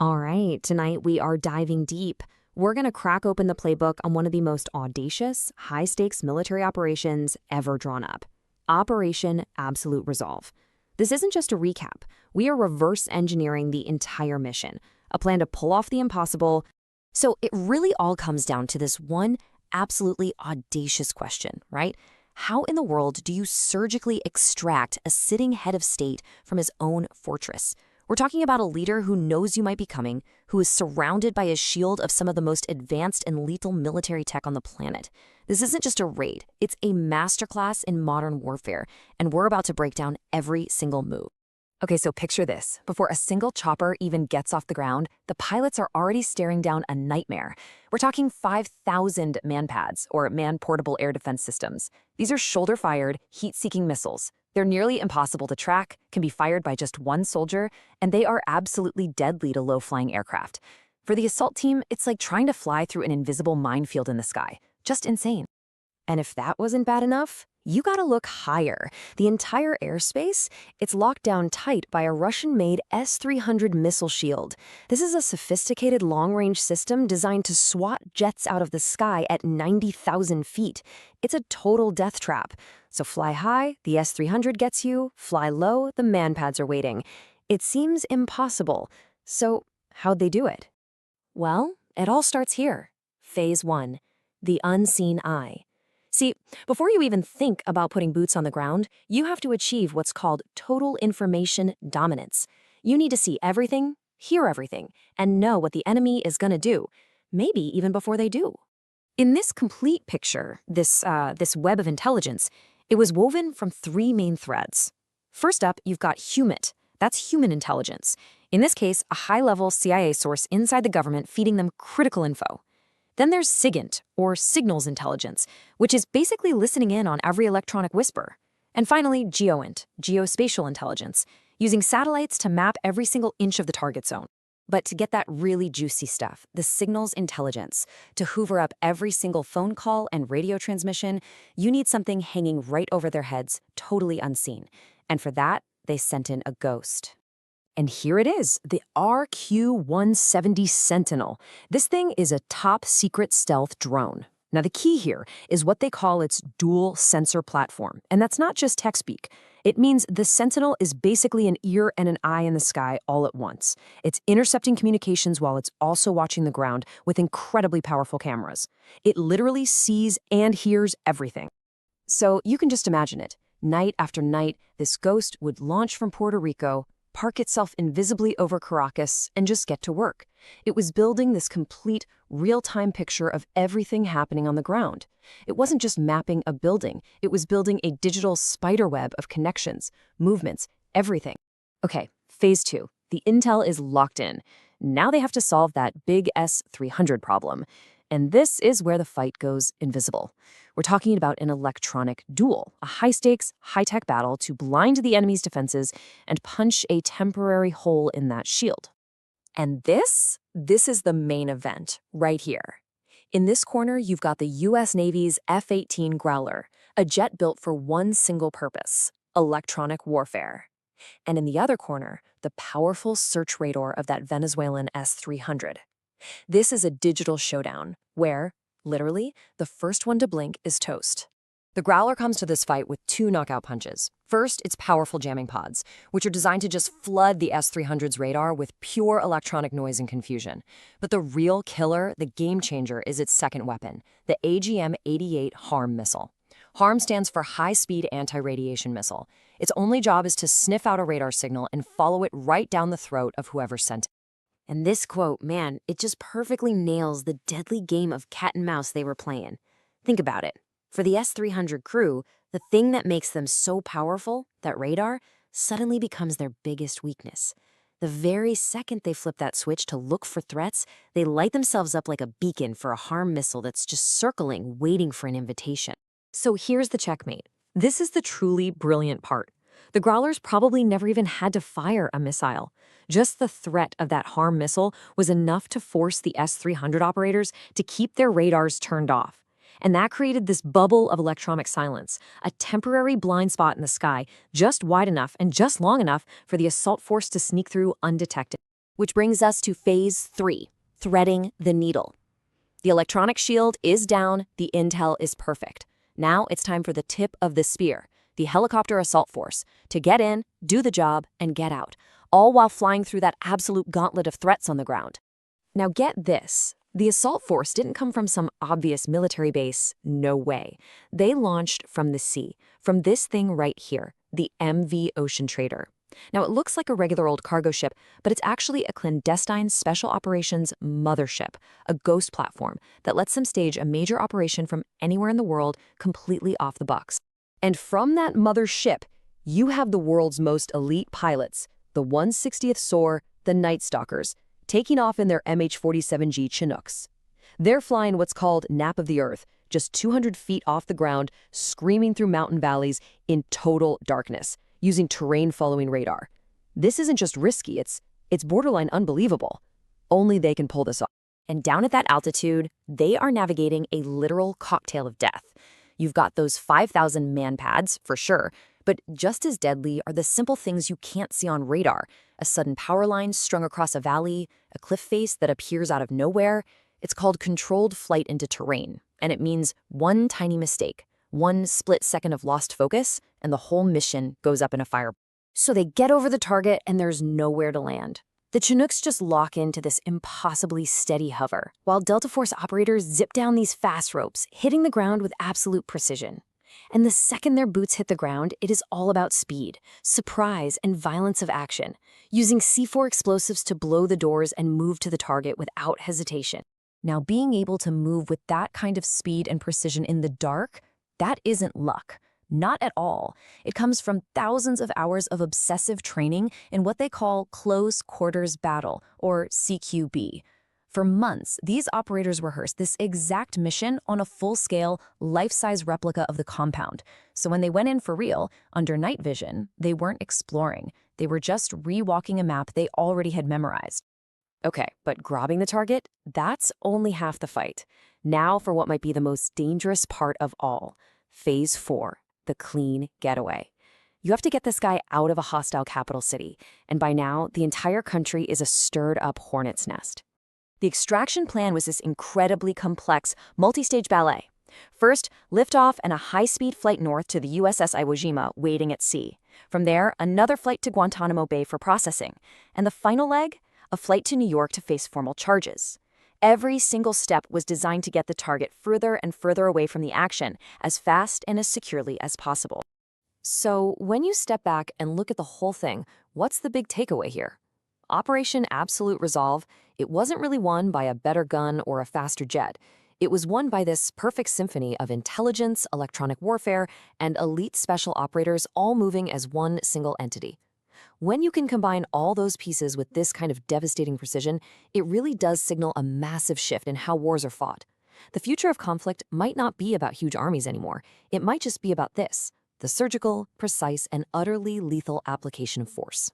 All right, tonight we are diving deep. We're going to crack open the playbook on one of the most audacious, high-stakes military operations ever drawn up. Operation Absolute Resolve. This isn't just a recap. We are reverse engineering the entire mission, a plan to pull off the impossible. So it really all comes down to this one absolutely audacious question, right? How in the world do you surgically extract a sitting head of state from his own fortress? We're talking about a leader who knows you might be coming, who is surrounded by a shield of some of the most advanced and lethal military tech on the planet. This isn't just a raid, it's a masterclass in modern warfare, and we're about to break down every single move. Okay, so picture this. Before a single chopper even gets off the ground, the pilots are already staring down a nightmare. We're talking 5,000 man-pads, or man-portable air defense systems. These are shoulder-fired, heat-seeking missiles. They're nearly impossible to track, can be fired by just one soldier, and they are absolutely deadly to low-flying aircraft. For the assault team, it's like trying to fly through an invisible minefield in the sky. Just insane. And if that wasn't bad enough, you gotta look higher. The entire airspace, it's locked down tight by a Russian-made S-300 missile shield. This is a sophisticated long-range system designed to swat jets out of the sky at 90,000 feet. It's a total death trap. So fly high, the S-300 gets you. Fly low, the man-pads are waiting. It seems impossible. So how'd they do it? Well, it all starts here. Phase 1, the unseen eye. See, before you even think about putting boots on the ground, you have to achieve what's called total information dominance. You need to see everything, hear everything, and know what the enemy is going to do, maybe even before they do. In this complete picture, this web of intelligence, it was woven from 3 main threads. First up, you've got HUMIT. That's human intelligence. In this case, a high-level CIA source inside the government feeding them critical info. Then there's SIGINT, or signals intelligence, which is basically listening in on every electronic whisper. And finally, GEOINT, geospatial intelligence, using satellites to map every single inch of the target zone. But to get that really juicy stuff, the signals intelligence, to hoover up every single phone call and radio transmission, you need something hanging right over their heads, totally unseen. And for that, they sent in a ghost. And here it is, the RQ-170 Sentinel. This thing is a top-secret stealth drone. Now, the key here is what they call its dual sensor platform. And that's not just tech speak. It means the Sentinel is basically an ear and an eye in the sky all at once. It's intercepting communications while it's also watching the ground with incredibly powerful cameras. It literally sees and hears everything. So you can just imagine it. Night after night, this ghost would launch from Puerto Rico, park itself invisibly over Caracas, and just get to work. It was building this complete, real-time picture of everything happening on the ground. It wasn't just mapping a building, it was building a digital spiderweb of connections, movements, everything. Okay, phase 2. The intel is locked in. Now they have to solve that big S-300 problem. And this is where the fight goes invisible. We're talking about an electronic duel, a high-stakes, high-tech battle to blind the enemy's defenses and punch a temporary hole in that shield. And this is the main event, right here. In this corner, you've got the U.S. Navy's F-18 Growler, a jet built for one single purpose, electronic warfare. And in the other corner, the powerful search radar of that Venezuelan S-300. This is a digital showdown where, literally, the first one to blink is toast. The Growler comes to this fight with 2 knockout punches. First, its powerful jamming pods, which are designed to just flood the S-300's radar with pure electronic noise and confusion. But the real killer, the game changer, is its second weapon, the AGM-88 HARM missile. HARM stands for High-Speed Anti-Radiation Missile. Its only job is to sniff out a radar signal and follow it right down the throat of whoever sent it. And this quote, man, it just perfectly nails the deadly game of cat and mouse they were playing. Think about it. For the S-300 crew, the thing that makes them so powerful, that radar, suddenly becomes their biggest weakness. The very second they flip that switch to look for threats, they light themselves up like a beacon for a HARM missile that's just circling, waiting for an invitation. So here's the checkmate. This is the truly brilliant part. The Growlers probably never even had to fire a missile. Just the threat of that HARM missile was enough to force the S-300 operators to keep their radars turned off. And that created this bubble of electronic silence, a temporary blind spot in the sky, just wide enough and just long enough for the assault force to sneak through undetected. Which brings us to phase 3, threading the needle. The electronic shield is down, the intel is perfect. Now it's time for the tip of the spear, the helicopter assault force, to get in, do the job, and get out, all while flying through that absolute gauntlet of threats on the ground. Now get this. The assault force didn't come from some obvious military base, no way. They launched from the sea, from this thing right here, the MV Ocean Trader. Now, it looks like a regular old cargo ship, but it's actually a clandestine special operations mothership, a ghost platform that lets them stage a major operation from anywhere in the world completely off the books. And from that mothership, you have the world's most elite pilots, the 160th SOAR, the Night Stalkers, taking off in their MH-47G Chinooks. They're flying what's called Nap of the Earth, just 200 feet off the ground, screaming through mountain valleys in total darkness, using terrain-following radar. This isn't just risky, it's borderline unbelievable. Only they can pull this off. And down at that altitude, they are navigating a literal cocktail of death. You've got those 5,000 man pads, for sure, but just as deadly are the simple things you can't see on radar. A sudden power line strung across a valley, a cliff face that appears out of nowhere. It's called controlled flight into terrain, and it means one tiny mistake, one split second of lost focus, and the whole mission goes up in a fire. So they get over the target and there's nowhere to land. The Chinooks just lock into this impossibly steady hover, while Delta Force operators zip down these fast ropes, hitting the ground with absolute precision. And the second their boots hit the ground, it is all about speed, surprise, and violence of action, using C4 explosives to blow the doors and move to the target without hesitation. Now, being able to move with that kind of speed and precision in the dark, that isn't luck. Not at all. It comes from thousands of hours of obsessive training in what they call close quarters battle, or CQB. For months, these operators rehearsed this exact mission on a full-scale, life-size replica of the compound. So when they went in for real, under night vision, they weren't exploring. They were just re-walking a map they already had memorized. Okay, but grabbing the target, that's only half the fight. Now for what might be the most dangerous part of all, Phase 4, the clean getaway. You have to get this guy out of a hostile capital city, and by now, the entire country is a stirred-up hornet's nest. The extraction plan was this incredibly complex, multi-stage ballet. First, liftoff and a high-speed flight north to the USS Iwo Jima waiting at sea. From there, another flight to Guantanamo Bay for processing. And the final leg? A flight to New York to face formal charges. Every single step was designed to get the target further and further away from the action, as fast and as securely as possible. So, when you step back and look at the whole thing, what's the big takeaway here? Operation Absolute Resolve, it wasn't really won by a better gun or a faster jet. It was won by this perfect symphony of intelligence, electronic warfare, and elite special operators all moving as one single entity. When you can combine all those pieces with this kind of devastating precision, it really does signal a massive shift in how wars are fought. The future of conflict might not be about huge armies anymore. It might just be about this, the surgical, precise, and utterly lethal application of force.